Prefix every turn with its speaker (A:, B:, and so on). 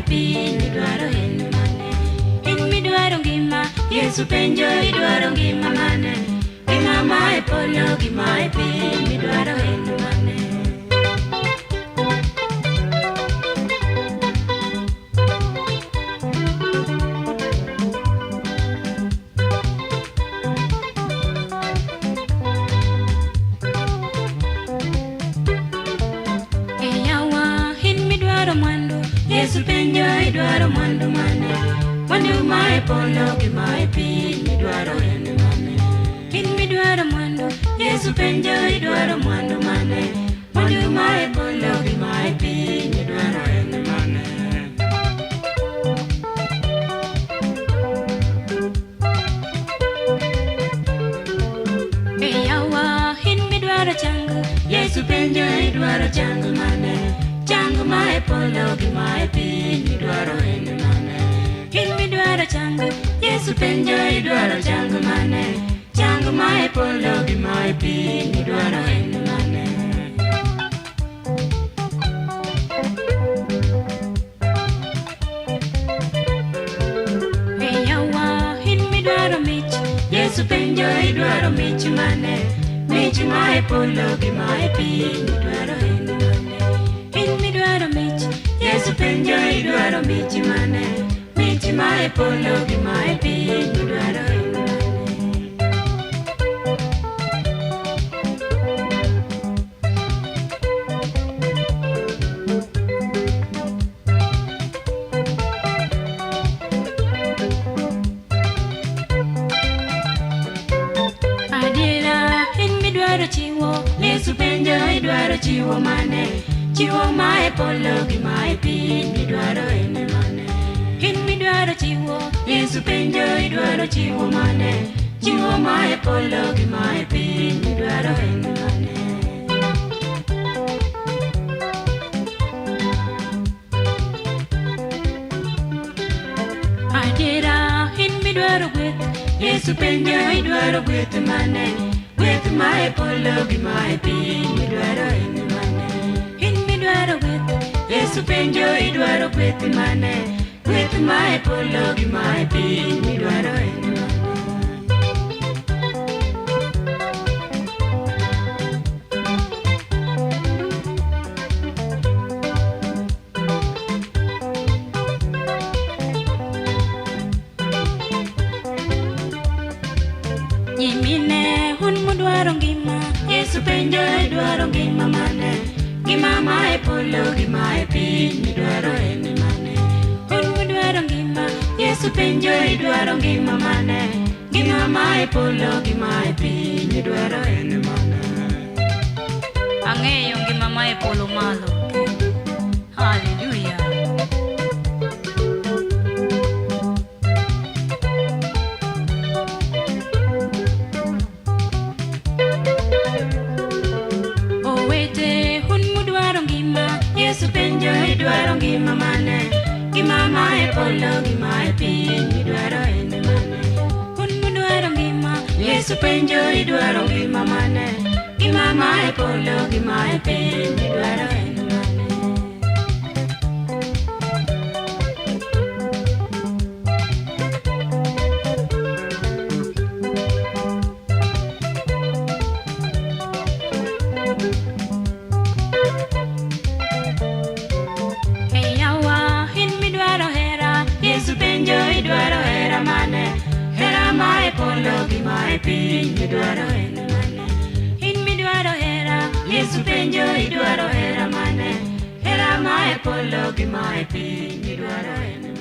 A: piny midwaro en mane? In midwaro ngima, Yesu penjo idwaro ngima mane? Ngima ma e polo, ngima e piny midwaro en mane? Yesu penjo idwaro mwandu mane? Mwandu ma e polo gi ma e piny midwaro en mane? In midwaro mwandu, Yesu penjo idwaro mwandu mane? Mwandu ma e polo gi ma e piny midwaro en mane? E yawa, in midwaro changu, Yesu penjo idwaro changu mane? Changu ma e polo gi ma e piny midwaro en mane? In midwaro changu, Yesu penjo idwaro changu mane? Changu ma e polo gi ma e piny midwaro en mane? E yawa, in midwaro mich, Yesu penjo idwaro mich mane? Mich ma e polo gi ma e piny midwaro en mane? In midwaro mich, Yesu penjo idwaro mich mane? Mich ma e polo gi ma e piny midwaro en mane? Adiera, in midwaro chiwo, Yesu penjo idwaro chiwo mane? Chiwo ma e polo gi ma e piny midwaro en mane? In midwaro chiwo, Yesu penjo idwaro chiwo mane? Chiwo ma e polo gi ma e piny midwaro en mane? Adiera, in midwaro gweth, Yesu penjo idwaro gweth mane? Gweth ma e polo gi ma e piny midwaro en mane? Idwaro gweth, Yesu penjo idwaro gweth mane? Gweth ma e polo gi ma e piny midwaro en mane? Nyimine hun mudwaro ngima, Yesu penjo idwaro ngima mane? Ngima ma e polo gi ma e piny midwaro en mane? Un midwaro ngima, Yesu penjo idwaro ngima mane? Ngima ma e polo gi ma e piny midwaro en mane? Ang'eyo ngima ma e polo malo. Hallelujah. Yesu penjo idwaro ngima mane? Ngima ma e polo gi ma e piny midwaro en mane? Un midwaro ngima, Yesu penjo idwaro ngima mane? Ngima ma e polo gi ma e piny midwaro en mane? Idwaro hera mane? Hera ma e polo gi ma e piny midwaro en mane? In midwaro hera, Yesu penjo idwaro hera mane? Hera ma e polo gi ma e piny midwaro en mane?